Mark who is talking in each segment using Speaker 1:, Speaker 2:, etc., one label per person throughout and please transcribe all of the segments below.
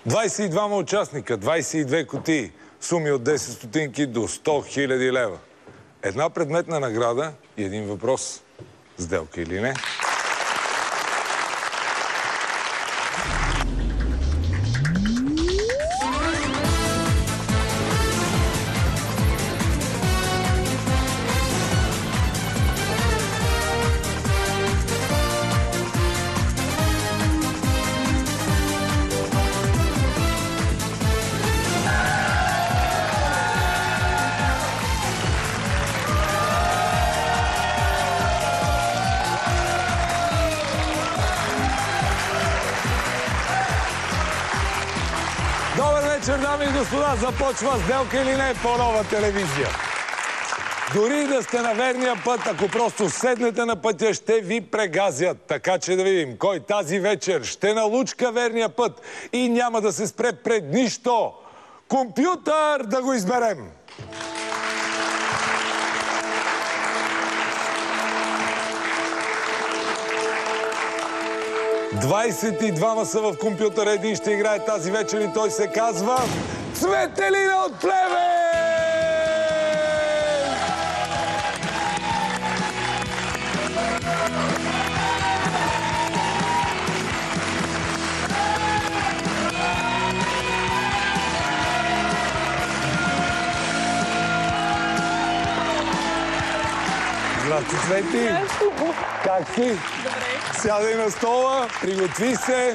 Speaker 1: 22 участника, 22 кутии, суми от 10 стотинки до 100 000 лева. Една предметна награда и един въпрос. Сделка или не? Дами и господа, започва сделка или не по Нова телевизия. Дори да сте на верния път, ако просто седнете на пътя, ще ви прегазят. Така че да видим кой тази вечер ще налучка верния път и няма да се спре пред нищо. Компютър да го изберем! Двадесет и двама са в компютъра, един ще играе тази вечер и той се казва Цветелина от Плевен! Здрасти, Цвети! Как си?
Speaker 2: Добре.
Speaker 1: Сядай на стола, приготви се.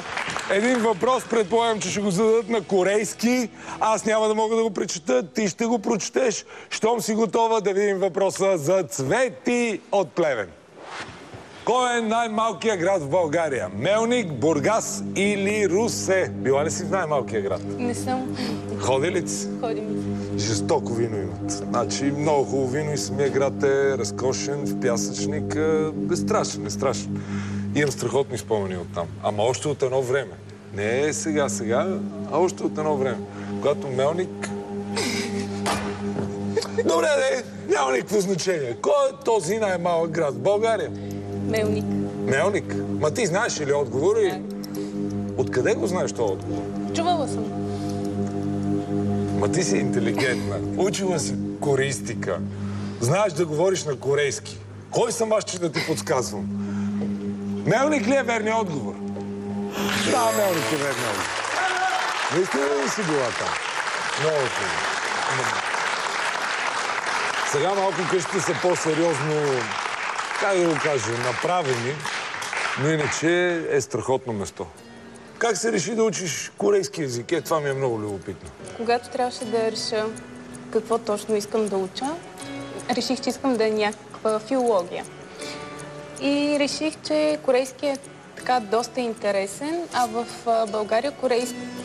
Speaker 1: Един въпрос, предполагам, че ще го зададат на корейски. Аз няма да мога да го прочета, ти ще го прочетеш. Щом си готова, да видим въпроса за Цвети от Плевен. Кой е най-малкият град в България? Мелник, Бургас или Русе? Била ли си в най-малкия град?
Speaker 2: Не съм.
Speaker 1: Ходи ли си?
Speaker 2: Ходим.
Speaker 1: Жестоко вино имат. Значи много хубаво вино и самия град е разкошен, в пясъчник. Е страшен, е страшен. Имам страхотни спомени оттам. Ама още от едно време. Не е сега, а още от едно време. Когато Мелник... Добре, няма никакво значение. Кой е този най-малък град в България?
Speaker 2: Мелник.
Speaker 1: Мелник? Ма ти знаеш ли отговора?
Speaker 2: Да.
Speaker 1: Откъде го знаеш този отговор?
Speaker 2: Чувала съм.
Speaker 1: Ма ти си интелигентна. Учила си корейстика. Знаеш да говориш на корейски. Кой съм аз, че да ти подсказвам? Мелник ли е верният отговор? Да, Мелник е верният отговор. Наистина ли си била там? Много хубаво. Сега малко къщите са по-сериозно, как да го кажа, направени, но иначе е страхотно место. Как се реши да учиш корейски език? Това ми е много любопитно.
Speaker 2: Когато трябваше да реша какво точно искам да уча, реших, че искам да е някаква филология. И реших, че корейски е така доста интересен, а в България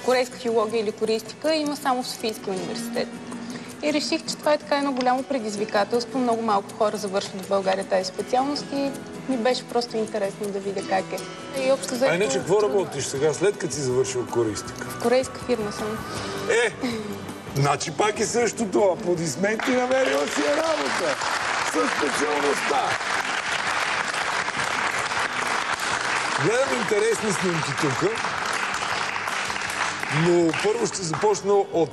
Speaker 2: корейска филология или корейстика има само в Софийския университет. И реших, че това е така едно голямо предизвикателство. Много малко хора завършват в България тази специалност и ми беше просто интересно да видя как е. И общо заето...
Speaker 1: А иначе какво работиш сега, след като си завършил корейстика?
Speaker 2: В корейска фирма съм.
Speaker 1: Значи пак е същото. Аплодисменти, намерила си е работа. Със специалността. Гледам интересни снимки тук. Но първо ще започна от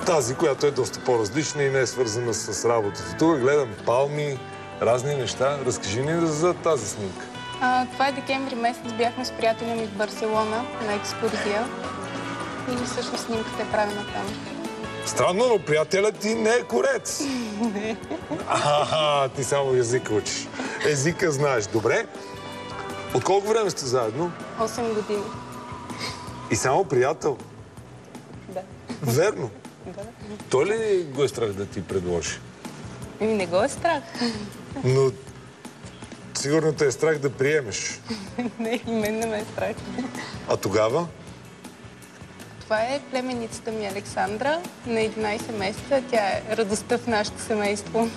Speaker 1: тази, която е доста по-различна и не е свързана с работата. Тук гледам палми, разни неща. Разкажи ни за тази снимка.
Speaker 2: Това е декември месец. Бяхме с приятеля ми в Барселона на екскурзия. И всъщност снимката е правена там.
Speaker 1: Странно, но приятелят ти не е корец.
Speaker 2: Не.
Speaker 1: Ти само езика учиш. Езика знаеш. Добре. От колко време сте заедно?
Speaker 2: 8 години.
Speaker 1: И само приятел?
Speaker 2: Да.
Speaker 1: Верно?
Speaker 2: Да.
Speaker 1: Той ли го е страх да ти предложи?
Speaker 2: Не го е страх.
Speaker 1: Но сигурно те е страх да приемеш.
Speaker 2: Не, и мен не ме е страх.
Speaker 1: А тогава?
Speaker 2: Това е племенницата ми Александра. На 11 месеца. Тя е радостта в нашето семейство.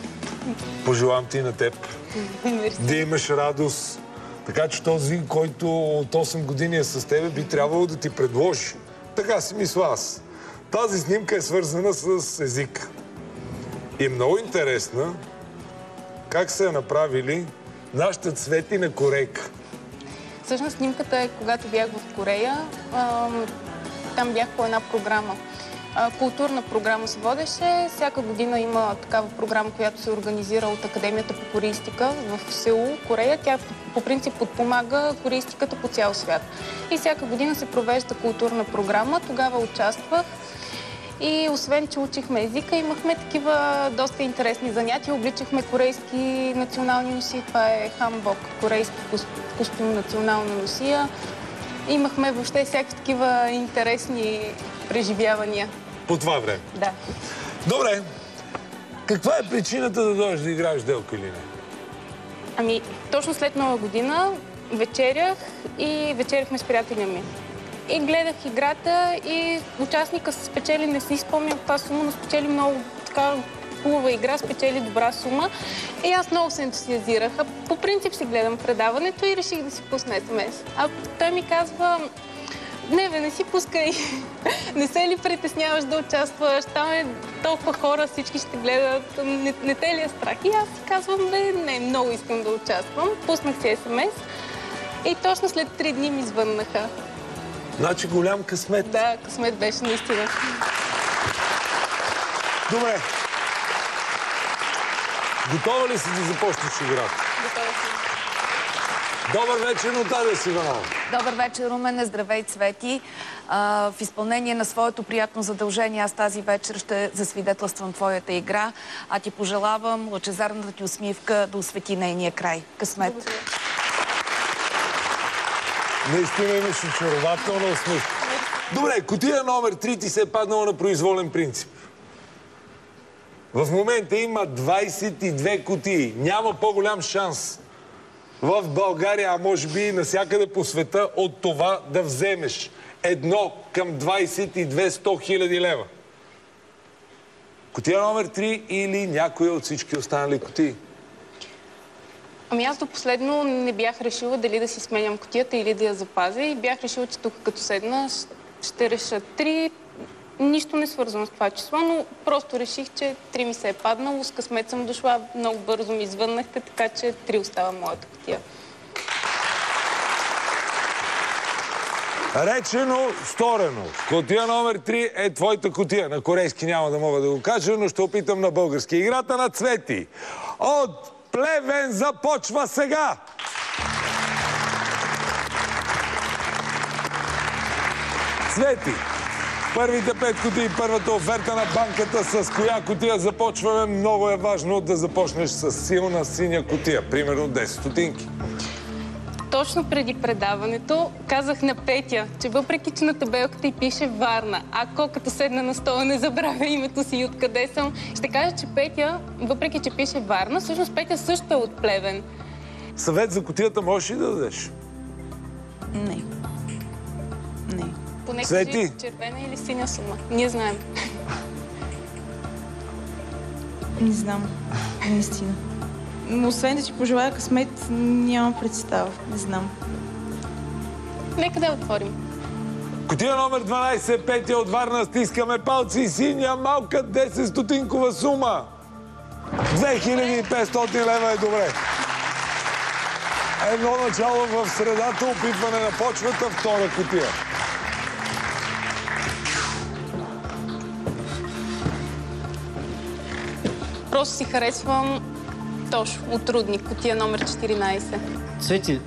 Speaker 1: Пожелавам ти на теб да имаш радост. Така че този, който от 8 години е с тебе, би трябвало да ти предложи. Така си мисля аз. Тази снимка е свързана с език. И е много интересна как се е направили нашата Цветина корейка.
Speaker 2: Всъщност снимката е когато бях в Корея. там бях по една програма. Културна програма се водеше. Всяка година има такава програма, която се организира от Академията по користика в Сеул, Корея. Тя по принцип подпомага користиката по цял свят. И всяка година се провежда културна програма. Тогава участвах. И освен, че учихме езика, имахме такива доста интересни занятия. Обличахме корейски национални носии. Това е ханбок, корейски костюм национална носия. Имахме въобще всякакви такива интересни преживявания.
Speaker 1: По това време?
Speaker 2: Да.
Speaker 1: Добре. Каква е причината да дойдеш да играеш Делко или не?
Speaker 2: Ами, точно след Нова година вечерях и вечеряхме с приятеля ми. И гледах играта и участника се спечели, не си спомням каква сума, но спечели много така хубава игра, спечели добра сума. И аз много се ентусиазирах. По принцип си гледам предаването и реших да си пусна СМС. А той ми казва: не си пускай. Не се ли притесняваш да участваш? Там е толкова хора, всички ще гледат. Не те ли е страх? И аз си казвам: не, много искам да участвам. Пуснах си СМС и точно след 3 дни ми звъннаха.
Speaker 1: Значи голям късмет.
Speaker 2: Да, късмет беше наистина.
Speaker 1: Добре. Готова ли си да започнеш играта?
Speaker 2: Готова съм.
Speaker 1: Добър вечер, Наталия Сиванова.
Speaker 3: Добър вечер, Румене. Здравей, Цвети. В изпълнение на своето приятно задължение, аз тази вечер ще засвидетелствам твоята игра, а ти пожелавам лъчезарната ти усмивка да освети нейния край. Късмет.
Speaker 2: Благодаря.
Speaker 1: Наистина имаш очарователна усмивка. Добре, кутия номер 3 ти се е паднала на произволен принцип. В момента има 22 кутии. Няма по-голям шанс в България, а може би и навсякъде по света, от това да вземеш 1 към 22 100 000 лева. Кутия номер 3 или някоя от всички останали кутии?
Speaker 2: Ами аз до последно не бях решила дали да си сменям кутията или да я запазя и бях решила, че тук като седна ще реша 3. Нищо не свързвам с това число, но просто реших, че 3 ми се е паднало. С късмет съм дошла, много бързо ми звъннахте, така че 3 остава моята кутия.
Speaker 1: Речено, сторено. Кутия номер 3 е твоята кутия. На корейски няма да мога да го кажа, но ще опитам на български. Играта на Цвети от Плевен започва сега! Цвети, първите 5 кутии, първата оферта на банката. С коя кутия започваме? Много е важно да започнеш с силна синя кутия. Примерно 10 стотинки.
Speaker 2: Точно преди предаването казах на Петя, че въпреки, че на табелката й пише Варна, ако като седна на стола не забравя името си и откъде съм, ще кажа, че Петя, въпреки, че пише Варна, всъщност Петя също е от Плевен.
Speaker 1: Съвет за кутията можеш ли да дадеш?
Speaker 3: Не.
Speaker 2: Поне
Speaker 1: Цвети.
Speaker 2: кажи червена или синя сума. Ние знаем.
Speaker 4: Не знам, наистина. Но освен да ти пожелая късмет, нямам представа. Не знам.
Speaker 2: Нека да я отворим.
Speaker 1: Кутия номер 12, Петя от Варна. Стискаме палци и синя малка 10 стотинкова сума. 2500 лева е добре. Едно начало в средата, опитване на почвата, втора кутия.
Speaker 2: Просто си харесвам Тошо от Рудник, кутия номер 14.
Speaker 5: Цвети,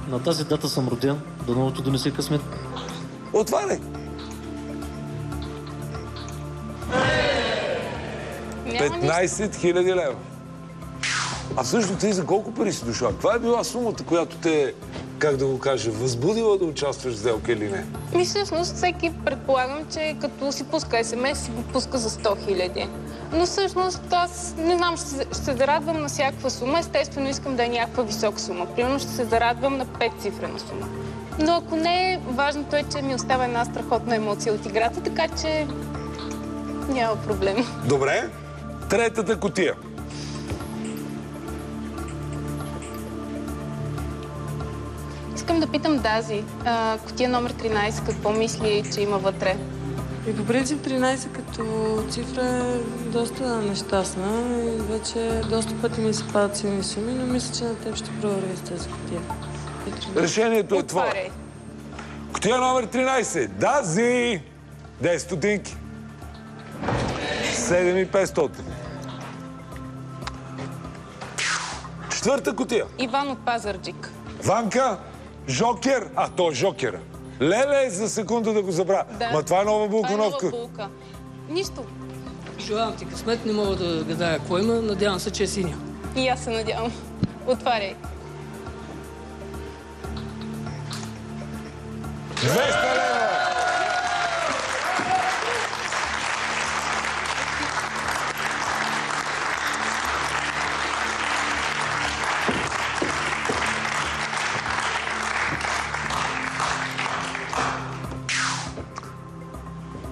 Speaker 5: на тази дата съм роден, да новото донесе късмет.
Speaker 1: Отваряй!
Speaker 2: Няма
Speaker 1: 15 000 лева. А всъщност ти за колко пари си дошла? Каква е била сумата, която те, как да го кажа, възбудила да участваш в сделка или не?
Speaker 2: Ми всъщност всеки предполагам, че като си пуска СМС, си го пуска за 100 000. Но всъщност аз не знам, ще се зарадвам на всякаква сума. Естествено искам да е някаква висока сума. Примерно ще се зарадвам на 5-цифрена сума. Но ако не, важното е, че ми остава една страхотна емоция от играта, така че няма проблем.
Speaker 1: Добре. Третата кутия.
Speaker 2: Искам да питам Дази, кутия номер 13, какво мисли, че има вътре?
Speaker 6: И по принцип 13 като цифра е доста нещастна и вече доста пъти ми се падат силни суми, но мисля, че на теб ще провърви с тази кутия.
Speaker 1: Решението е твое.
Speaker 2: Отваряй.
Speaker 1: Кутия номер 13. Дази! 10 стотинки. 7500. Четвърта кутия.
Speaker 2: Иван от Пазарджик.
Speaker 1: Ванка, жокер. То е жокера. Леле, за секунда да го забравя.
Speaker 2: Да.
Speaker 1: Ма това е нова булкановка.
Speaker 2: Това е нова булка. Нищо.
Speaker 6: Желавам ти късмет, не мога да гадая кой има. Надявам се, че е синя.
Speaker 2: И аз се надявам. Отваряй.
Speaker 1: 200 лева!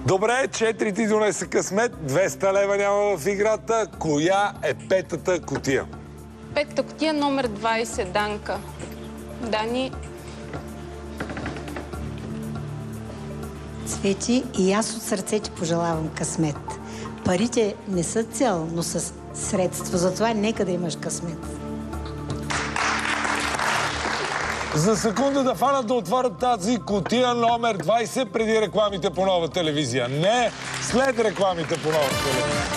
Speaker 1: Добре, 4 ти донеса късмет, 200 лева няма в играта. Коя е петата кутия?
Speaker 2: Петата кутия номер 20, Данка. Дани.
Speaker 7: Цвети, и аз от сърце ти пожелавам късмет. Парите не са цел, но са средство. Затова нека да имаш късмет.
Speaker 1: За секунда да фанат да отварят тази кутия номер 20 преди рекламите по Нова телевизия. Не след рекламите по Нова телевизия.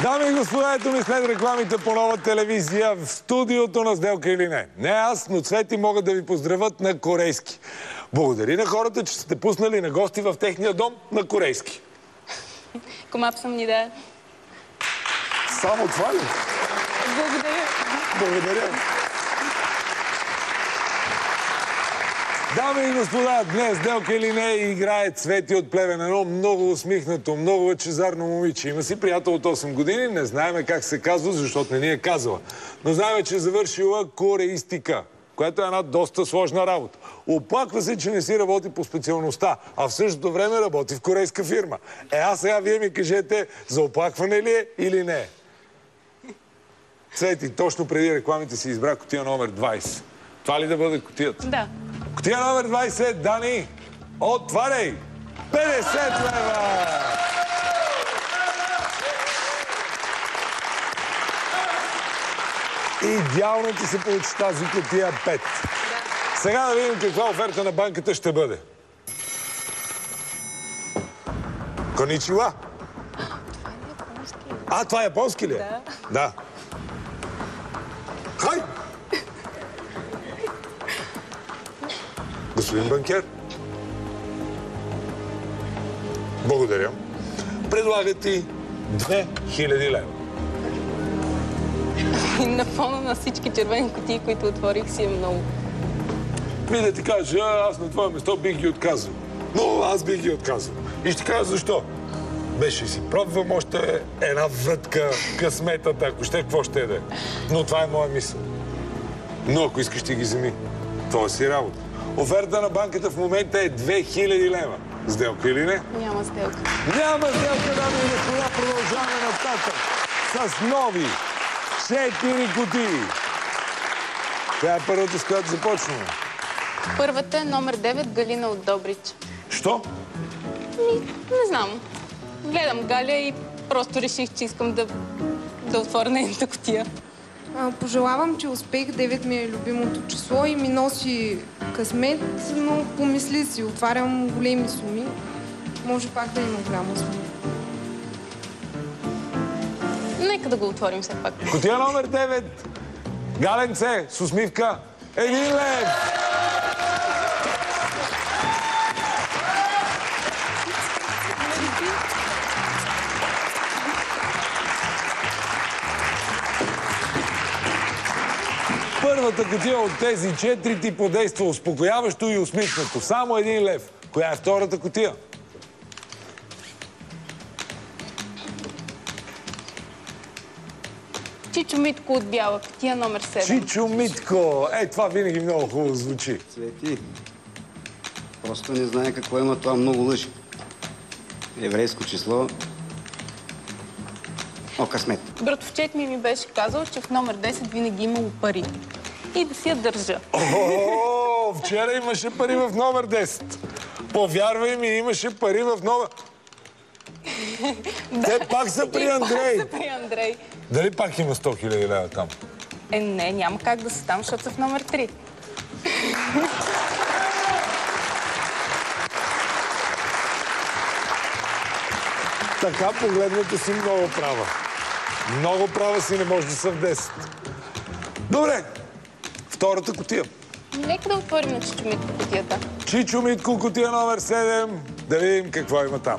Speaker 1: Дами и господа, ето ми след рекламите по Нова телевизия в студиото на Сделка или не. Не аз, но Цвети могат да ви поздравят на корейски. Благодари на хората, че сте пуснали на гости в техния дом на корейски.
Speaker 2: Комап съм ни да.
Speaker 1: Само това ли?
Speaker 2: Благодаря.
Speaker 1: Благодаря. Дами и господа, днес Сделка или не играе Цвети от Плевен. Едно много усмихнато, много лъчезарно момиче. Има си приятел от 8 години, не знаеме как се казва, защото не ни е казала. Но знаеме, че е завършила кореистика, което е една доста сложна работа. Оплаква се, че не си работи по специалността, а в същото време работи в корейска фирма. Сега вие ми кажете, за оплакване ли е или не е? Цвети, точно преди рекламите си избра кутия номер 20. Това ли да бъде кутията?
Speaker 2: Да.
Speaker 1: Кутия номер 20, Дани, отваряй! 50 лева! Идеално ти се получи тази кутия 5. Сега да видим каква оферта на банката ще бъде. Коничила? Това е японски ли? Да. Хай! Господин банкер. Благодаря. Предлага ти 2000 лева.
Speaker 2: На фона на всички червени кутии, които отворих, си е много.
Speaker 1: Да ти кажа, аз на твое место бих ги отказал. Но аз бих ги отказал. И ще кажа защо. Беше си пробвам още една врътка късметата, ако ще, какво ще да е. Но това е моя мисъл. Но ако искаш, ти ги вземи. Това си работа. Оферта на банката в момента е 2000 лева. Сделка или не?
Speaker 2: Няма сделка.
Speaker 1: Няма сделка, дами и господа. Продължаваме нататък с нови 4 кутии. Тя е първата, с която започваме.
Speaker 2: Първата е номер 9, Галина от Добрич.
Speaker 1: Що?
Speaker 2: Не знам. Гледам Галя и просто реших, че искам да отворя нейната кутия.
Speaker 8: Пожелавам, че успех. 9 ми е любимото число и ми носи късмет, но помисли си, отварям големи суми. Може пак да има голяма сума.
Speaker 2: Нека да го отворим все пак.
Speaker 1: Кутия номер 9. Галенце с усмивка. 1 лев. Първата кутия от тези 4 ти подейства успокояващо и усмихнато. Само 1 лев. Коя е втората кутия?
Speaker 2: Чичо Митко от Бяла, кутия номер 7.
Speaker 1: Чичо Митко. Това винаги много хубаво звучи.
Speaker 9: Цвети, просто не знае какво има това, много лъжи. Еврейско число. Късмет.
Speaker 2: Братовчет ми беше казал, че в номер 10 винаги имало пари. И да си я държа.
Speaker 1: Вчера имаше пари в номер 10. Повярвай ми, имаше пари в номер... Те пак са при Андрей.
Speaker 2: Пак са при Андрей.
Speaker 1: Дали пак има 100 000 лева там?
Speaker 2: Не, няма как да са там, защото са в номер 3.
Speaker 1: Така погледнато си много права. Много права си, не може да са в 10. Добре, втората кутия.
Speaker 2: Нека да отворим на Чичо Митко кутията.
Speaker 1: Чичо Митко, кутия номер 7. Да видим какво има там.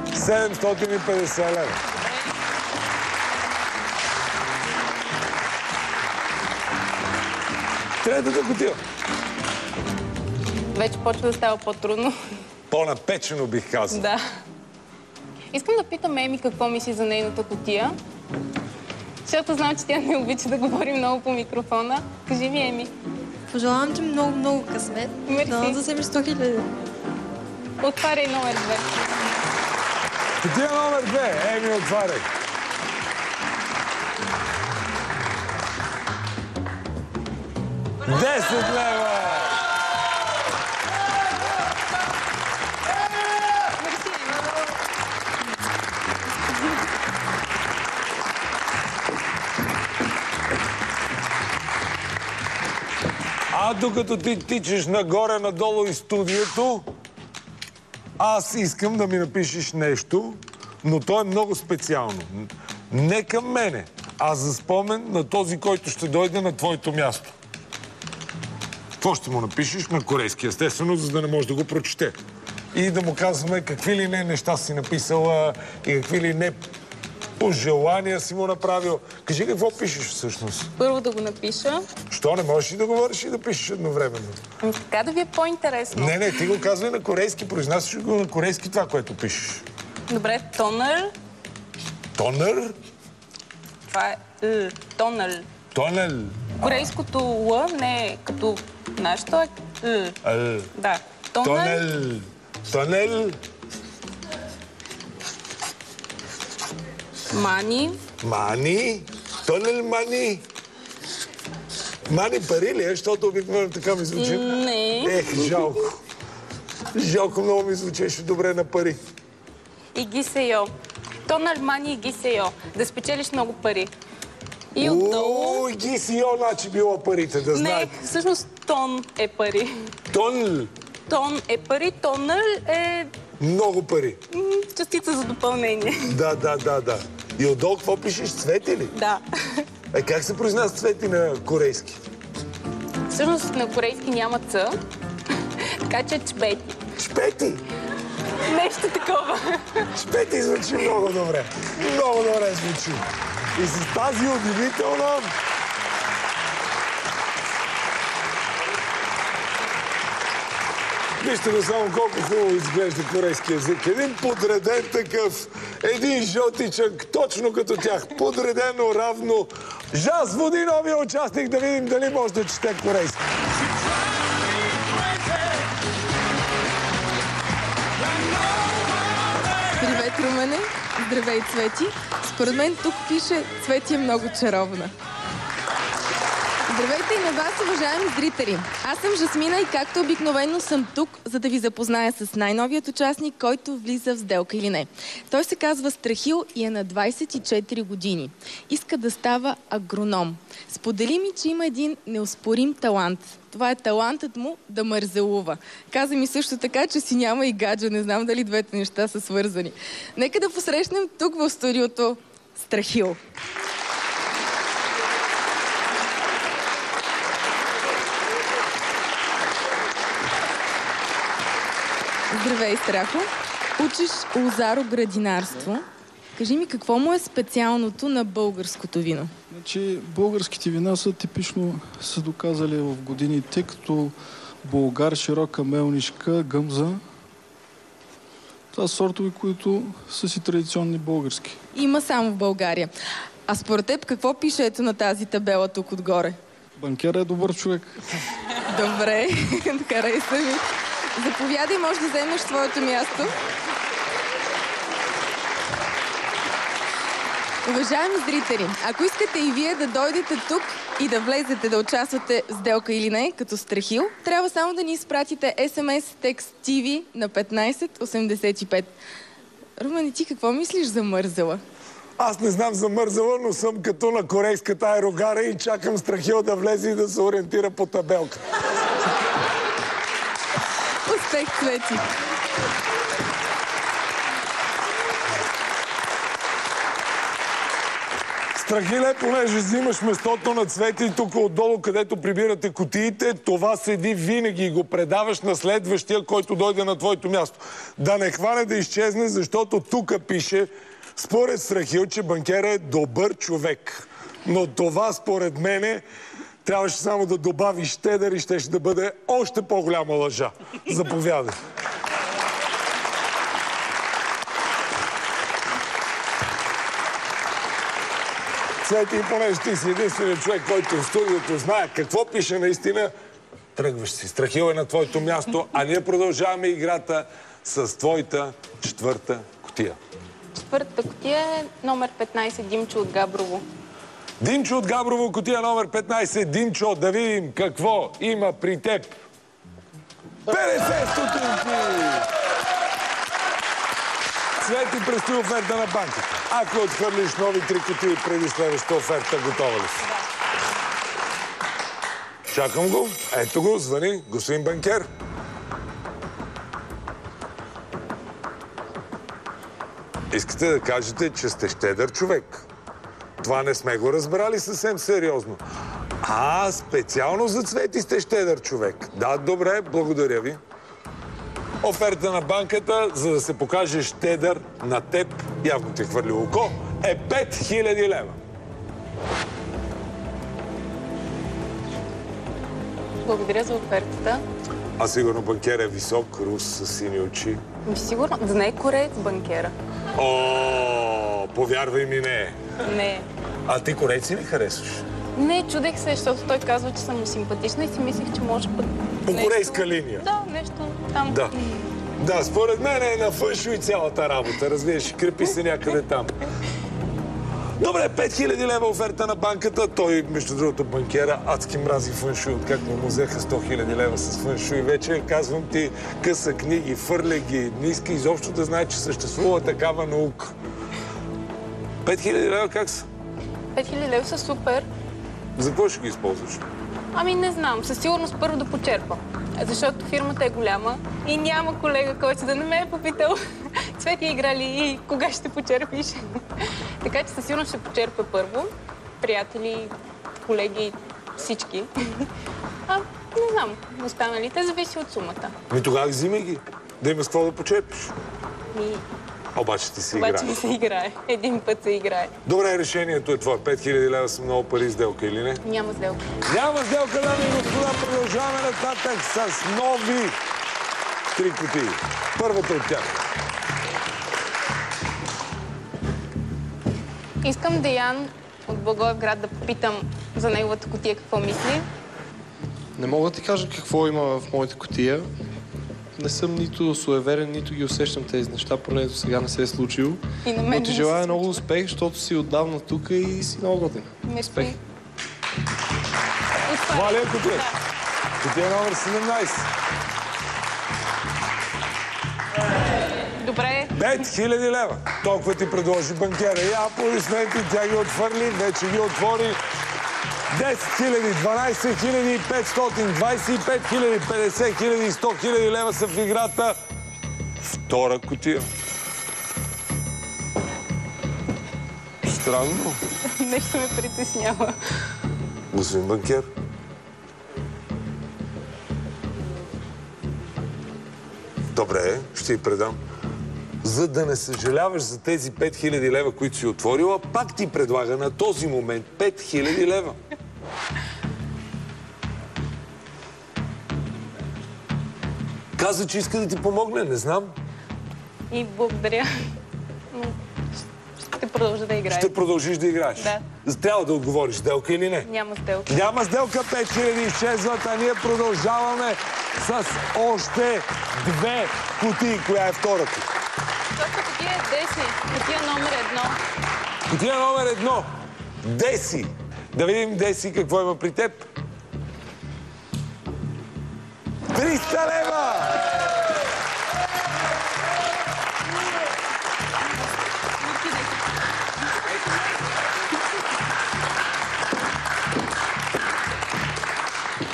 Speaker 1: 750 лева. Третата кутия.
Speaker 2: Вече почва да става по-трудно.
Speaker 1: По-напечено бих казал.
Speaker 2: Да. Искам да питам Еми какво мисли за нейната кутия. Защото знам, че тя не обича да говори много по микрофона. Кажи ми, Еми.
Speaker 10: Пожелавам ти много късмет.
Speaker 2: Мерси.
Speaker 10: Да вземеш 100 000.
Speaker 2: Отваряй номер 2.
Speaker 1: Кутия номер 2. Еми, отваряй. Десет лева! А докато ти тичаш нагоре-надолу из студиото, аз искам да ми напишеш нещо, но то е много специално. Не към мене, а за спомен на този, който ще дойде на твоето място. Какво ще му напишеш? На корейски, естествено, за да не може да го прочете. И да му казваме какви ли не неща си написала и какви ли не пожелания си му направил. Кажи какво пишеш всъщност.
Speaker 2: Първо да го напиша.
Speaker 1: Що, не можеш и да говориш и да пишеш едновременно?
Speaker 2: Ами така да ви е по-интересно.
Speaker 1: Не, ти го казвай на корейски. Произнасяш го на корейски това, което пишеш.
Speaker 2: Добре, тонър.
Speaker 1: Тонър?
Speaker 2: Това е тонър.
Speaker 1: Тонъл.
Speaker 2: Корейското Л не е като нашето е Да.
Speaker 1: Тонъл. Тонъл.
Speaker 2: Мани.
Speaker 1: Мани. Тонъл мани. Мани пари ли е? Защото обикновено така ми звучи.
Speaker 2: Не.
Speaker 1: Ех, жалко. Жалко много ми звучеше добре на пари.
Speaker 2: И гисейо. Тонър мани и гисейо. Да спечелиш много пари. И отдолу...
Speaker 1: Гисейо, значи било парите, да знаете.
Speaker 2: Не, всъщност тон е пари.
Speaker 1: Тон.
Speaker 2: Тон е пари, тонър е...
Speaker 1: Много пари.
Speaker 2: Частица за допълнение.
Speaker 1: Да. И отдолу какво пишеш? Цвети ли?
Speaker 2: Да.
Speaker 1: Как се произнася цвети на корейски?
Speaker 2: Всъщност на корейски няма ц, така че чпети.
Speaker 1: Чпети?
Speaker 2: Нещо такова.
Speaker 1: Чпети звучи много добре. Много добре звучи. И с тази удивителна... Вижте го само колко хубаво изглежда корейски език. Един подреден такъв, един жълтичък, точно като тях. Подредено, равно. Жаз води новия участник, да видим дали може да чете корейски.
Speaker 4: Привет, Румене! Здравей, Цвети! Според мен тук пише Цвети е много чаровна. Здравейте и на вас, уважаеми зрители! Аз съм Жасмина и както обикновено съм тук, за да ви запозная с най-новият участник, който влиза в сделка или не. Той се казва Страхил и е на 24 години. Иска да става агроном. Сподели ми, че има един неоспорим талант. Това е талантът му да мързелува. Каза ми също така, че си няма и гаджа. Не знам дали двете неща са свързани. Нека да посрещнем тук в студиото Страхил. Здравей, Страхо. Учиш лозаро-градинарство. Кажи ми, какво му е специалното на българското вино?
Speaker 11: Значи, българските вина са типично са доказали в годините, като Болгар, Широка Мелнишка, Гъмза. Това са сортове, които са си традиционни български.
Speaker 4: Има само в България. А според теб, какво пише ето на тази табела тук отгоре?
Speaker 11: Банкера е добър човек.
Speaker 4: Добре, хареса ми. Заповядай, може да вземеш твоето място. Уважаеми зрители, ако искате и вие да дойдете тук и да влезете да участвате в сделка или не, като Страхил, трябва само да ни изпратите SMS текст TV на 1585. Румен, и ти какво мислиш за Мързела?
Speaker 1: Аз не знам за Мързела, но съм като на корейската аерогара и чакам Страхил да влезе и да се ориентира по табелка.
Speaker 4: Успех, Цвети!
Speaker 1: Страхиле, понеже взимаш местото на Цвети тук отдолу, където прибирате кутиите, това седи винаги и го предаваш на следващия, който дойде на твоето място. Да не хване да изчезне, защото тук пише, според Страхил, че банкера е добър човек. Но това, според мене, трябваше само да добавиш щедър и щеше да бъде още по-голяма лъжа. Заповядай. Цвети, понеже ти си единственият човек, който в студиото знае какво пише наистина, тръгваш си. Страхил е на твоето място, а ние продължаваме играта с твоята четвърта кутия.
Speaker 2: Четвъртата кутия е номер 15, Димчо от Габрово.
Speaker 1: Димчо от Габрово, кутия номер 15. Димчо, да видим какво има при теб. 50 стотинки! Цвети, предстои оферта на банката. Ако отхвърлиш нови 3 кутии преди следващата оферта, готова ли си? Чакам го. Ето го, звъни. Господин банкер. Искате да кажете, че сте щедър човек. Това не сме го разбрали съвсем сериозно. Специално за Цвети сте щедър човек. Да, добре, благодаря ви. Оферта на банката, за да се покаже щедър на теб, явно ти хвърли око, е 5000 лева.
Speaker 2: Благодаря за офертата.
Speaker 1: А сигурно банкер е висок, рус, с сини очи.
Speaker 2: Сигурно, да не е кореец банкера.
Speaker 1: Повярвай ми, не е.
Speaker 2: Не.
Speaker 1: А ти корейци ли харесваш?
Speaker 2: Не, чудех се, защото той казва, че съм му симпатична и си мислех, че може път...
Speaker 1: По корейска линия?
Speaker 2: Да, нещо там.
Speaker 1: Да. Да, според мен е на фъншуй цялата работа. Разбираш, крепи се някъде там. Добре, 5000 лева оферта на банката. Той, между другото, банкера адски мрази фъншуй. Откакто му взеха 100 000 лева с фъншуй вече, казвам ти, къса книги, фърля ги, не иска изобщо да знае, че съществува такава наука. 5000 лева как са?
Speaker 2: 5000 лева са супер.
Speaker 1: За какво ще ги използваш?
Speaker 2: Не знам. Със сигурност първо да почерпам. Защото фирмата е голяма и няма колега, който да не ме е попитал Цвети играли и кога ще почерпиш. Така че със сигурност ще почерпя първо. Приятели, колеги, всички. Не знам, останалите зависи от сумата.
Speaker 1: Тогава взимай ги. Да има с какво да почерпиш. Обаче ти се играе.
Speaker 2: Обаче ми се играе. Един път се играе.
Speaker 1: Добре, решението е това. 5000 лева са много пари, сделка или не?
Speaker 2: Няма сделка.
Speaker 1: Няма сделка, дами и господа. Продължаваме нататък с нови 3 кутии. Първата от тях.
Speaker 2: Искам Деян от Благоевград да попитам за неговата кутия какво мисли.
Speaker 12: Не мога да ти кажа какво има в моята кутия. Не съм нито суеверен, нито ги усещам тези неща, поне до сега не се е случило. Но ти желая много успех, защото си отдавна тук и си много готин. Успех!
Speaker 1: Това ли е кутия? Кутия номер 17.
Speaker 2: Добре.
Speaker 1: 5000 лева. Толкова ти предложи банкера. И аплодисменти, тя ги отвърли, вече ги отвори. 10 000, 12 500, 25 000, 50 000, 100 000 лева са в играта. Втора кутия. Странно.
Speaker 2: Нещо ме притеснява.
Speaker 1: Господин банкер. Добре, ще ти предам. За да не съжаляваш за тези 5000 лева, които си отворила, пак ти предлага на този момент 5000 лева. Каза, че иска да ти помогне, не знам.
Speaker 2: И благодаря. Ще продължа да играя.
Speaker 1: Ще продължиш да играеш?
Speaker 2: Да.
Speaker 1: Трябва да отговориш, сделка или не?
Speaker 2: Няма сделка.
Speaker 1: Няма сделка, 5000 изчезват, а ние продължаваме с още 2 кутии. Коя е втората?
Speaker 2: Втората кутия е Деси. Кутия номер 1.
Speaker 1: Кутия номер 1. Деси. Да видим, Деси, какво има при теб. 300 лева!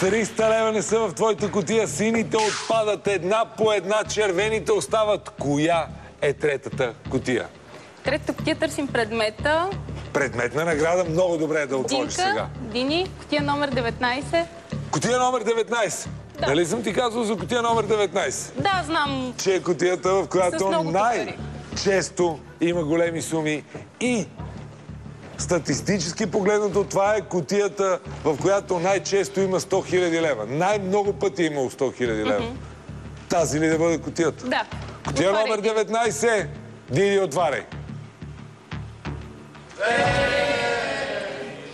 Speaker 1: $300 не са в твоята кутия. Сините отпадат една по една, червените остават. Коя е третата кутия?
Speaker 2: Третата кутия търсим предмета.
Speaker 1: Предметна награда. Много добре е да отвориш сега.
Speaker 2: Дини, кутия номер 19.
Speaker 1: Кутия номер 19? Да. Нали съм ти казал за кутия номер 19?
Speaker 2: Да, знам.
Speaker 1: Че е кутията, в която най-често има големи суми и статистически погледнато, това е кутията, в която най-често има 100 000 лева. Най-много пъти е имало 100 000 лева. Тази ли да бъде кутията?
Speaker 2: Да.
Speaker 1: Кутия номер 19. Диди, отваряй.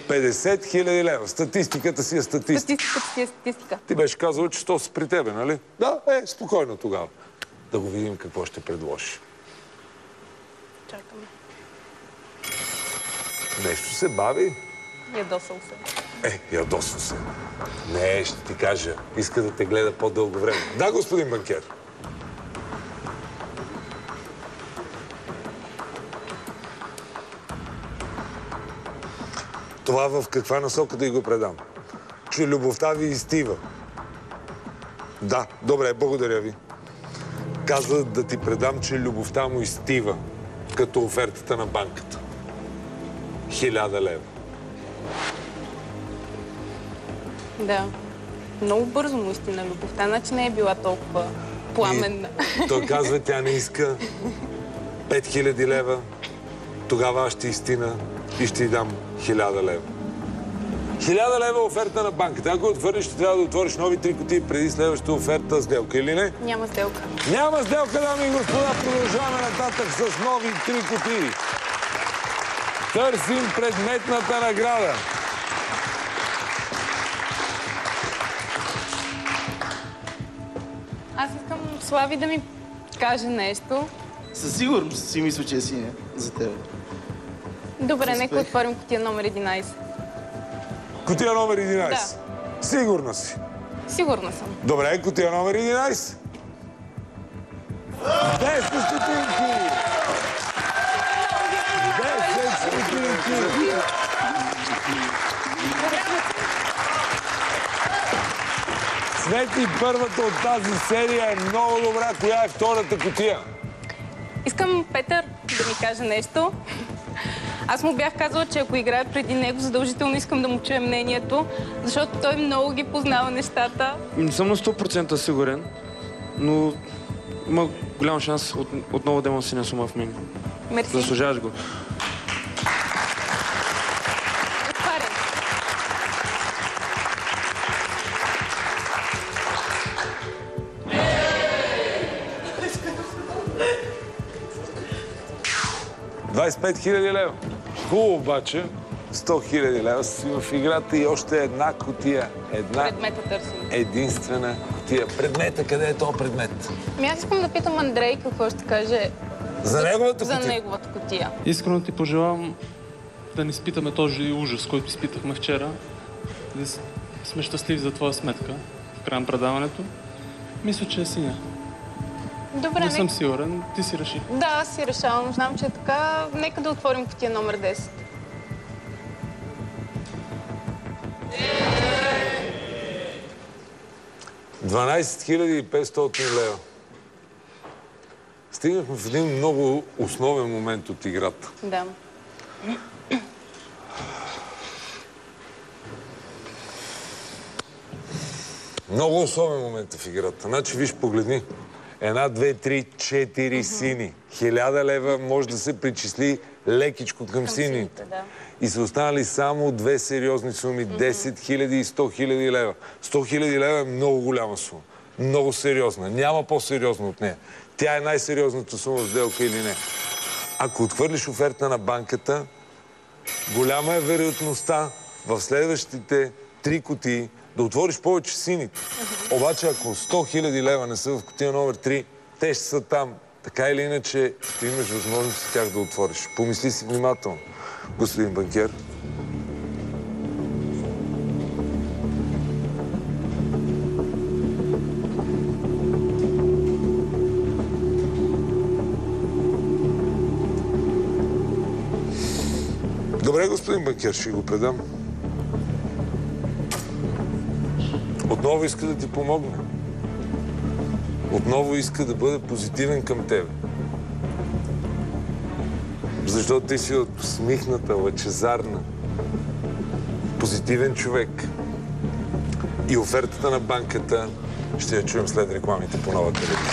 Speaker 1: 50 000 лева. Статистиката си е статистика.
Speaker 2: Статистиката си е статистика.
Speaker 1: Ти беше казал, че 100 са при тебе, нали? Да, спокойно тогава. Да го видим какво ще предложиш.
Speaker 2: Чакаме.
Speaker 1: Нещо се бави.
Speaker 2: Ядосал се.
Speaker 1: Ядосал се. Не, ще ти кажа. Иска да те гледа по-дълго време. Да, господин банкер. Това в каква насока да й го предам? Че любовта ви изстива. Да, добре, благодаря ви. Каза да ти предам, че любовта му изстива, като офертата на банката. 1000 лева.
Speaker 2: Да. Много бързо му истина любовта, значи не е била толкова пламенна.
Speaker 1: Той казва, тя не иска 5000 лева, тогава аз ще истина и ще й дам 1000 лева. 1000 лева оферта на банката. Ако отвърнеш, ще трябва да отвориш нови 3 кутии преди следващата оферта. Сделка или не?
Speaker 2: Няма сделка.
Speaker 1: Няма сделка, дами и господа. Продължаваме нататък с нови 3 кутии. Търсим предметната награда.
Speaker 2: Аз искам Слави да ми каже нещо.
Speaker 13: Със сигурност си мисля, че е синя за тебе.
Speaker 2: Добре, нека отворим кутия номер 11.
Speaker 1: Кутия номер 11?
Speaker 2: Да.
Speaker 1: Сигурна си?
Speaker 2: Сигурна съм.
Speaker 1: Добре, кутия номер 11? 10 стотинки! 10 стотинки! Свети, първата от тази серия е много добра. Коя е втората кутия?
Speaker 2: Искам Петър да ми каже нещо. Аз му бях казала, че ако играе преди него, задължително искам да му чуя мнението, защото той много ги познава нещата.
Speaker 14: Не съм на 100% сигурен, но има голям шанс отново да има синя сума в мен.
Speaker 2: Мерси.
Speaker 14: Заслужаваш го.
Speaker 2: Отварям.
Speaker 1: $25 000 лева. Хубаво обаче, 100 000 лева си в играта и още една кутия. Една
Speaker 2: Предмета търсим.
Speaker 1: единствена кутия. Предмета, къде е този предмет?
Speaker 2: Аз искам да питам Андрей какво ще каже
Speaker 1: за неговата кутия.
Speaker 2: За неговата кутия.
Speaker 15: Искрено ти пожелавам да не изпитаме този ужас, който изпитахме вчера. Да сме щастливи за твоя сметка в края на предаването. Мисля, че е синя.
Speaker 2: Добре,
Speaker 15: не съм сигурен. Ти си реши.
Speaker 2: Да, аз си решавам. Знам, че е така. Нека да отворим кутия номер 10.
Speaker 1: $12 500 лева. Стигнахме в един много основен момент от играта.
Speaker 2: Да.
Speaker 1: Много особен момент в играта. Значи, виж, погледни. 1, 2, 3, 4 сини. 1000 лева може да се причисли лекичко към сините.
Speaker 2: Да.
Speaker 1: И са останали само 2 сериозни суми. 10 000 и 100 000 лева. 100 000 лева е много голяма сума. Много сериозна. Няма по-сериозна от нея. Тя е най-сериозната сума в сделка или не. Ако отхвърлиш оферта на банката, голяма е вероятността в следващите 3 кутии да отвориш повече сините. Обаче, ако 100 000 лева не са в кутия номер 3, те ще са там. Така или иначе, ще имаш възможност тях да отвориш. Помисли си внимателно, господин банкер. Добре, господин банкер, ще го предам. Отново иска да ти помогне. Отново иска да бъде позитивен към тебе. Защото ти си от усмихната, лъчезарна, позитивен човек. И офертата на банката ще я чуем след рекламите по Нова телевизия.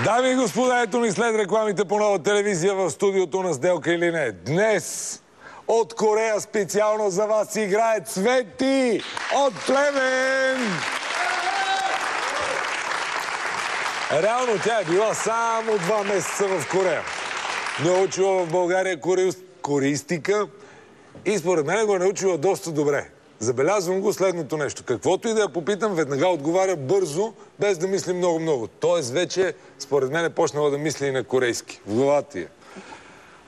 Speaker 1: Дами и господа, ето ни след рекламите по Нова телевизия в студиото на Сделка или не. Днес от Корея специално за вас играе Цвети от Плевен! Реално тя е била само 2 месеца в Корея. Но е учила в България корейстика и според мен го е научила доста добре. Забелязвам го следното нещо. Каквото и да я попитам, веднага отговаря бързо, без да мисли много-много. Тоест вече, според мен, е почнала да мисли и на корейски. В главата я.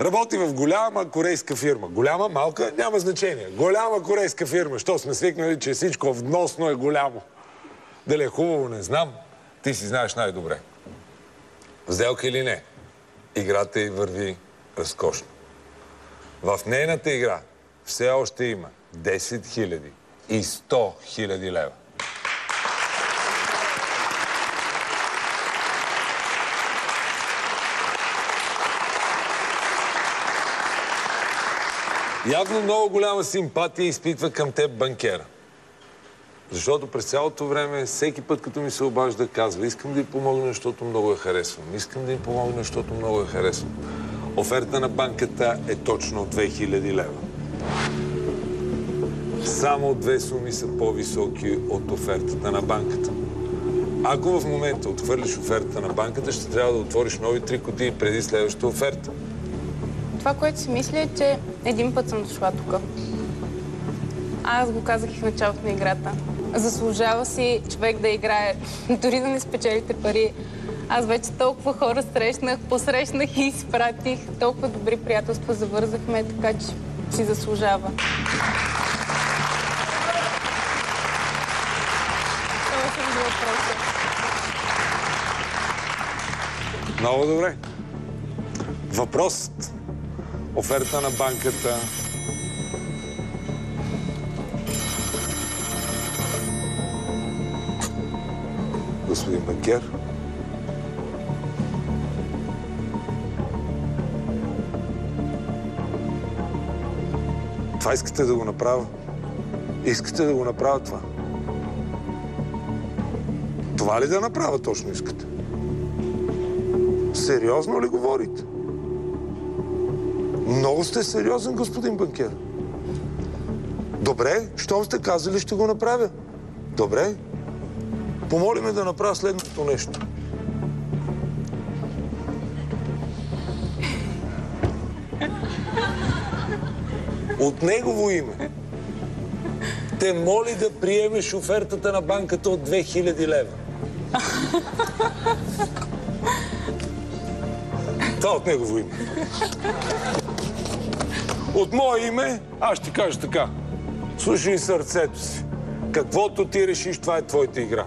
Speaker 1: Работи в голяма корейска фирма. Голяма, малка, няма значение. Голяма корейска фирма. Що сме свикнали, че всичко вносно е голямо. Дали е хубаво, не знам. Ти си знаеш най-добре. Сделка или не, играта й върви разкошно. В нейната игра все още има 10 000 и 100 000 лева. Явно много голяма симпатия изпитва към теб банкера. Защото през цялото време, всеки път, като ми се обажда, казва: искам да й помогна, защото много я харесвам. Искам да й помогна, защото много я харесвам. Оферта на банката е точно 2000 лева. Само 2 суми са по-високи от офертата на банката. Ако в момента отхвърлиш офертата на банката, ще трябва да отвориш нови 3 кутии преди следващата оферта.
Speaker 2: Това, което си мисля, е, че един път съм дошла тук. Аз го казах и в началото на играта. Заслужава си човек да играе, дори да не спечелите пари. Аз вече толкова хора посрещнах и изпратих. Толкова добри приятелства завързахме, така че си заслужава.
Speaker 1: Много добре. Въпросът. Оферта на банката. Господин банкер. Това искате да го направя? Искате да го направя това? Това ли да направя точно искате? Сериозно ли говорите? Много сте сериозен, господин банкер. Добре, щом сте казали, ще го направя. Добре. Помоли ме да направя следното нещо. От негово име те моли да приемеш офертата на банката от 2000 лева. Това от негово име. От мое име аз ще кажа така. Слушай сърцето си. Каквото ти решиш, това е твоята игра.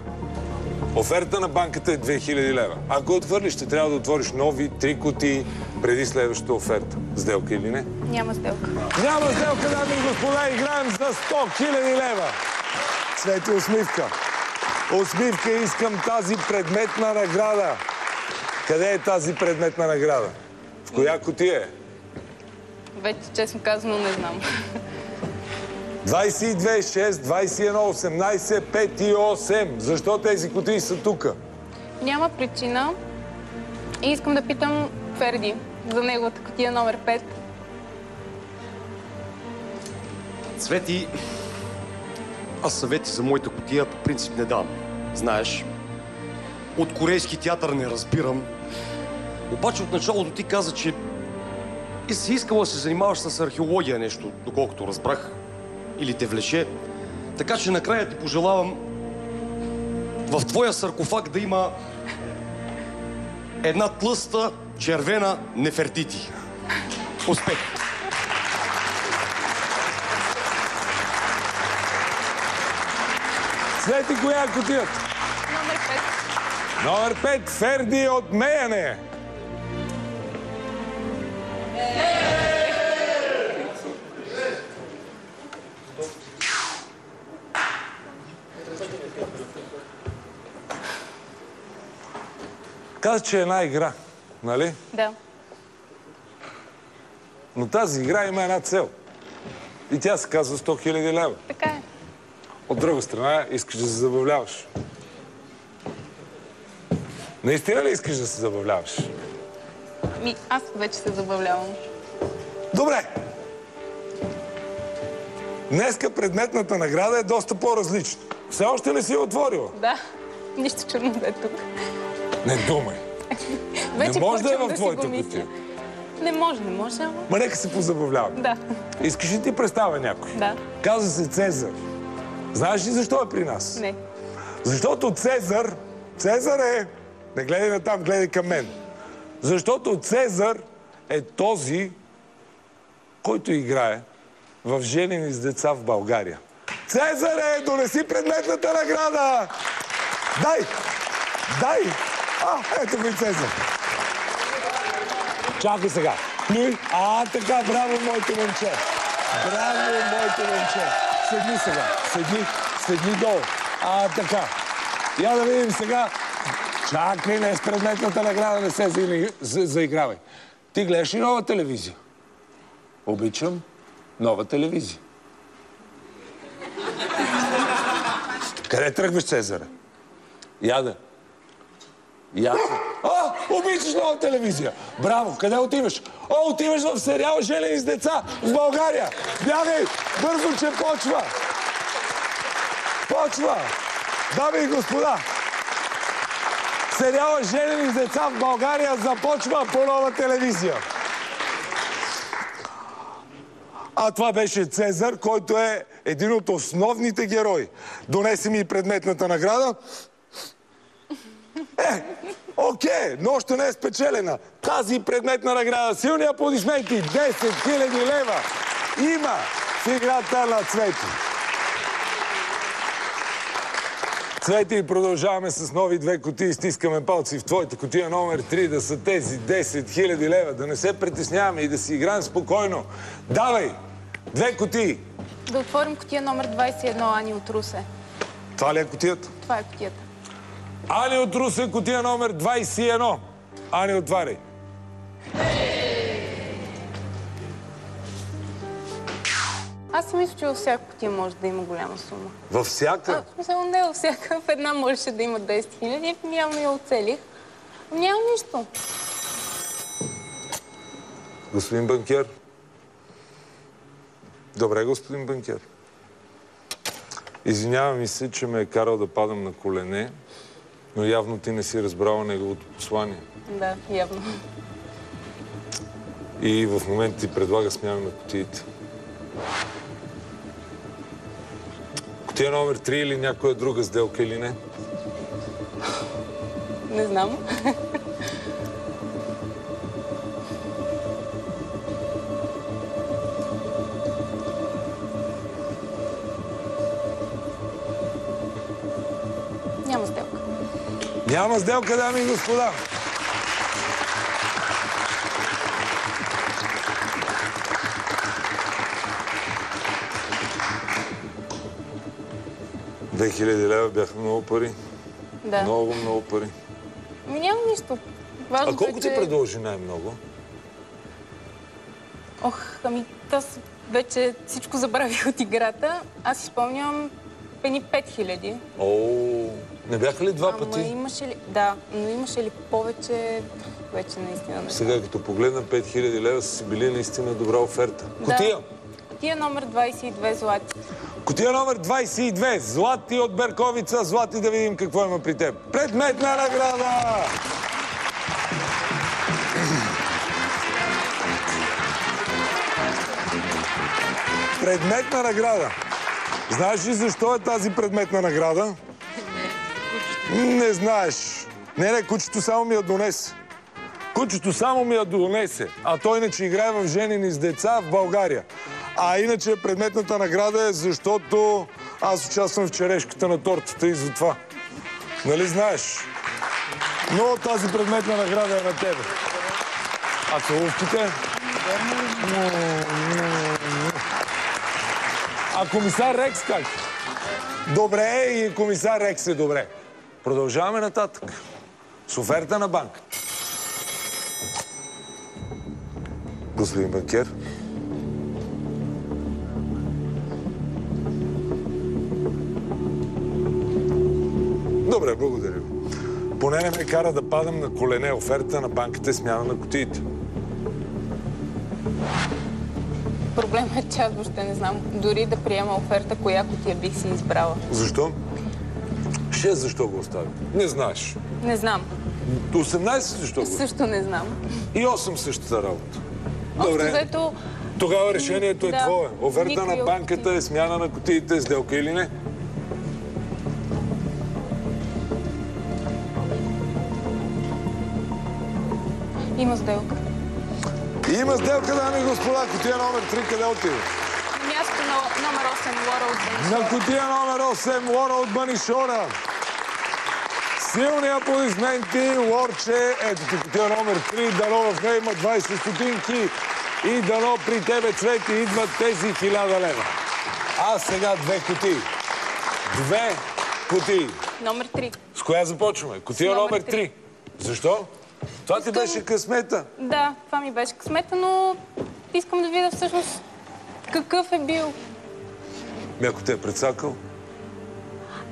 Speaker 1: Оферта на банката е 2000 лева. Ако отхвърлиш, ще трябва да отвориш нови 3 кутии преди следващата оферта. Сделка или не?
Speaker 2: Няма сделка.
Speaker 1: Няма сделка, дами и господа. Играем за 100 000 лева. Цвети, усмивка. Усмивка, искам тази предметна награда. Къде е тази предметна награда? В коя кутия е?
Speaker 2: Вече, честно казано, не знам.
Speaker 1: 22, 6, 21, 18, 5 и 8. Защо тези кутии са тука?
Speaker 2: Няма причина. И искам да питам Ферди за неговата кутия номер 5.
Speaker 16: Цвети, аз съвети за моята кутия по принцип не давам. Знаеш, от корейски театър не разбирам. Обаче от началото ти каза, че си искала да се занимаваш с археология нещо, доколкото разбрах. Или те влече. Така че накрая ти пожелавам в твоя саркофаг да има една тлъста, червена Нефертити. Успех!
Speaker 1: Цвети, коя е кутията?
Speaker 2: Номер 5.
Speaker 1: Номер 5. Ферди от Меяне. Каза, че е една игра, нали?
Speaker 2: Да.
Speaker 1: Но тази игра има една цел. И тя се казва 100 000 лева.
Speaker 2: Така е.
Speaker 1: От друга страна, искаш да се забавляваш. Наистина ли искаш да се забавляваш?
Speaker 2: Аз вече се забавлявам.
Speaker 1: Добре. Днеска предметната награда е доста по-различна. Все още не си я отворила.
Speaker 2: Да. Нищо чудно да е тук.
Speaker 1: Не думай. Не може да е в твоята кутия.
Speaker 2: Не може, ама...
Speaker 1: Ма нека се позабавляваме.
Speaker 2: Да.
Speaker 1: Искаш ли ти представя някой?
Speaker 2: Да.
Speaker 1: Казва се Цезар. Знаеш ли защо е при нас?
Speaker 2: Не.
Speaker 1: Защото Цезар е... Не гледай натам, гледай към мен. Защото Цезар е този, който играе в Женени с деца в България. Цезаре, донеси предметната награда! Дай! Ето го и Цезар. Чакай сега. Плюй. Така, браво, моето момче. Браво, моето момче. Седни сега. Седни долу. Така. Я да видим сега. Чакай, не с предметната награда, не се заигравай. Ти гледаш ли нова телевизия? Обичам нова телевизия. Къде тръгваш, Цезаре? Яда. Обичаш нова телевизия. Браво, къде отиваш? Отиваш в сериал Женени с деца в България. Бягай, бързо, че почва. Дами и господа, сериала Женени с деца в България започва по нова телевизия. Това беше Цезар, който е един от основните герои. Донеси ми предметната награда. Окей, но още не е спечелена. Тази предметна награда, силни аплодисменти, 10 000 лева има в играта на Цвети. Цвети, продължаваме с нови 2 кутии. Стискаме палци в твоята кутия номер 3 да са тези 10 000 лева. Да не се притесняваме и да си играем спокойно. Давай! 2 кутии.
Speaker 2: Да отворим кутия номер 21, Ани от Русе.
Speaker 1: Това ли е кутията?
Speaker 2: Това е кутията.
Speaker 1: Ани от Русе, кутия номер 21. Ани, отваряй.
Speaker 2: Аз си мисля, че във всяка кутия може да има голяма сума.
Speaker 1: Във всяка?
Speaker 2: В смисъл, не във всяка. В една можеше да има 10 000. Явно я оцелих. Няма нищо.
Speaker 1: Господин банкер. Добре, господин банкер. Извинявам ми се, че ме е карал да падам на колене, но явно ти не си разбрала неговото послание.
Speaker 2: Да, явно.
Speaker 1: И в момента ти предлага смяна на кутиите. Кутия номер 3 или някоя друга сделка или не?
Speaker 2: Не знам. Няма сделка.
Speaker 1: Няма сделка, дами и господа. $2000 лева бяха много пари.
Speaker 2: Да.
Speaker 1: Много пари.
Speaker 2: Няма нищо. Важното
Speaker 1: колко ти предложи най-много?
Speaker 2: Аз вече всичко забравих от играта. Аз си спомням едни 5000.
Speaker 1: Не бяха ли 2 пъти?
Speaker 2: Имаше ли... Да, но имаше ли повече... Вече наистина не.
Speaker 1: Сега, като погледна 5000 лева, са си били наистина добра оферта. Кутия!
Speaker 2: Кутия номер 22, Злати.
Speaker 1: Кутия номер 22, Злати от Берковица. Злати, да видим какво има при теб. Предметна награда! Предметна награда. Знаеш ли защо е тази предметна награда? Не знаеш. Не, кучето само ми я донесе. Кучето само ми я донесе. А той иначе играе в Женени с деца в България. А иначе предметната награда е защото Аз участвам в черешката на тортата и затова. Нали знаеш? Но тази предметна награда е на тебе. А целувките? А комисар Рекс как? Добре, и комисар Рекс е добре. Продължаваме нататък. С оферта на банката. Господин банкер. Добре, благодаря. Поне не ме кара да падам на колене. Оферта на банката е смяна на кутиите.
Speaker 2: Проблемът е, че аз въобще не знам дори да приема оферта, коя кутия бих си избрала.
Speaker 1: Защо? 6 защо го остави? Не знаеш.
Speaker 2: Не знам.
Speaker 1: 18 защо го?
Speaker 2: Също не знам.
Speaker 1: И 8 същата работа.
Speaker 2: Добре. Взето...
Speaker 1: Тогава решението е твое. Оферта на банката е смяна на кутиите, сделка или не?
Speaker 2: Има сделка.
Speaker 1: Има сделка, дами и господа. Кутия номер 3, къде отива?
Speaker 2: На място на номер 8, Лора от Банишора.
Speaker 1: На кутия номер 8, Лора от Банишора. Силни аплодисменти, Лорче. Ето ти кутия номер 3. Дано в нея има 20 стотинки. И дано при тебе, Цвети, идват тези 1000 лева. А сега 2 кутии. 2 кутии.
Speaker 2: Номер 3.
Speaker 1: С коя започваме? Кутия номер 3. Защо? Това ти беше късмета?
Speaker 2: Да, това ми беше късмета, но искам да видя всъщност какъв е бил.
Speaker 1: Ако те е прецакал?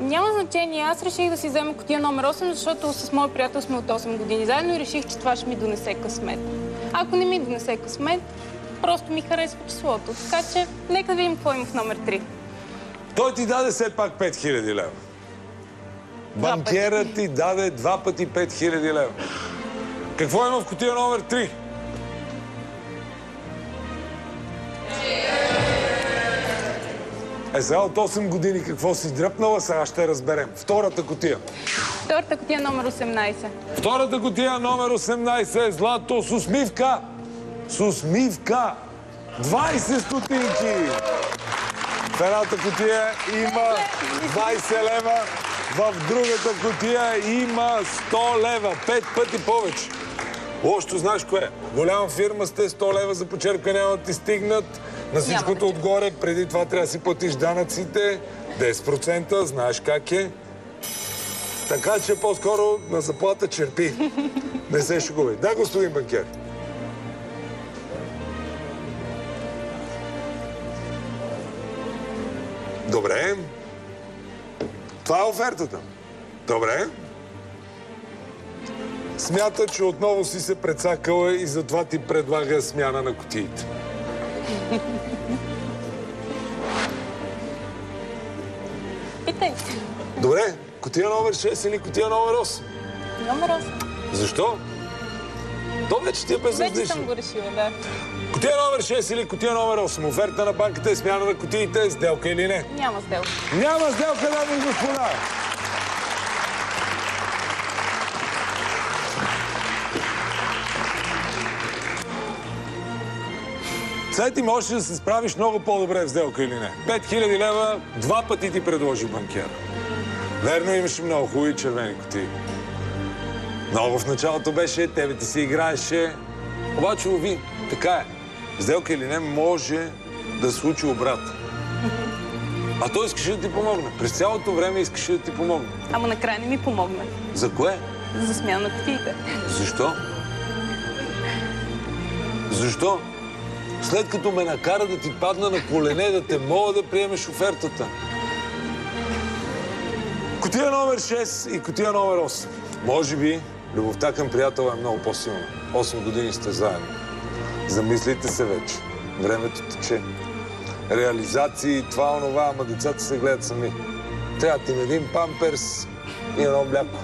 Speaker 2: Няма значение. Аз реших да си взема кутия номер 8, защото с моят приятел сме от 8 години заедно и реших, че това ще ми донесе късмет. Ако не ми донесе късмет, просто ми харесва числото. Така че, нека да видим какво има в номер 3.
Speaker 1: Той ти даде все пак 5000 лева. Банкерът ти даде 2 пъти 5000 лева. Какво има в кутия номер 3? Сега от 8 години какво си дръпнала, сега ще разберем. Втората кутия.
Speaker 2: Втората кутия номер 18.
Speaker 1: Втората кутия номер 18 е злато с усмивка. С усмивка. 20 стотинки. В едната кутия има 20 лева. В другата кутия има 100 лева. 5 пъти повече. Лошото знаеш кое е? Голяма фирма сте, 100 лева за почерпка няма да ти стигнат. На всичкото отгоре, преди това трябва да си платиш данъците. 10%, знаеш как е. Така че по-скоро на заплата черпи. Не се шугувай. Да, господин банкер. Добре. Това е офертата. Добре. Смята, че отново си се прецакала и затова ти предлага смяна на кутиите.
Speaker 2: Питайте.
Speaker 1: Добре. Кутия номер 6 или кутия номер 8?
Speaker 2: Номер 8.
Speaker 1: Защо? То вече ти е безразлично.
Speaker 2: Вече съм го решила, да.
Speaker 1: Кутия номер 6 или кутия номер 8? Оферта на банката е смяна на кутиите. Сделка или не?
Speaker 2: Няма сделка.
Speaker 1: Няма сделка, дами и господа! Сега ти можеш да се справиш много по-добре в сделка или не. 5000 лева 2 пъти ти предложи банкера. Верно, имаше много хубави червени кутии. Много в началото беше, тебе ти си играеше. Обаче, лови, така е. Сделка или не може да случи обрат. А той искаше да ти помогне. През цялото време искаше да ти помогне.
Speaker 2: Ама накрая не ми помогна.
Speaker 1: За кое?
Speaker 2: За смяна на кутиите.
Speaker 1: Защо? Защо? След като ме накара да ти падна на колене, да те мога да приемеш офертата. Кутия номер 6 и кутия номер 8. Може би любовта към приятел е много по-силна. 8 години сте заедно. Замислите се вече. Времето тече. Реализации, това, онова, ама децата се гледат сами. Трябва ти един памперс и едно мляко.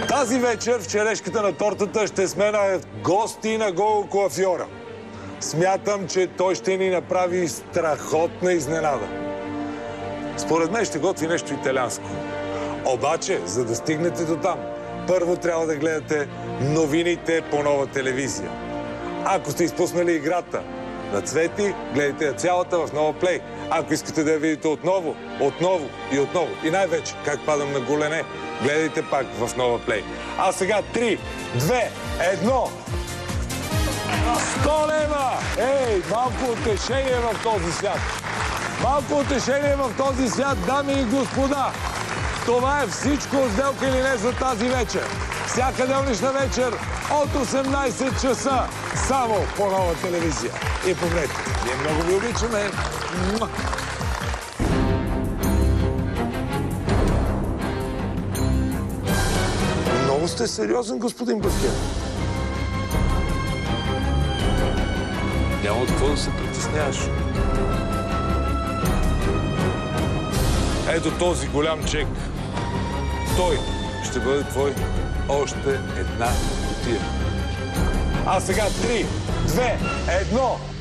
Speaker 1: Тази вечер в черешката на тортата ще сме на гости на Гого Коафьора. Смятам, че той ще ни направи страхотна изненада. Според мен ще готви нещо италианско. Обаче, за да стигнете до там, първо трябва да гледате новините по Нова телевизия. Ако сте изпуснали играта, на Цвети, гледайте я цялата в Нова Плей. Ако искате да я видите отново и най-вече как падам на голене, гледайте пак в Нова Плей. А сега 3, 2, 1... 100 лева! Ей, малко утешение в този свят. Малко утешение в този свят, дами и господа. Това е всичко от Сделка или не за тази вечер. Всяка делнична вечер от 18 часа само по Нова телевизия. И помнете, ние много ви обичаме. Много сте сериозен, господин Баскет. Няма от какво да се притесняваш. Ето този голям чек. Той ще бъде твой още една кутия. А сега 3, 2, 1...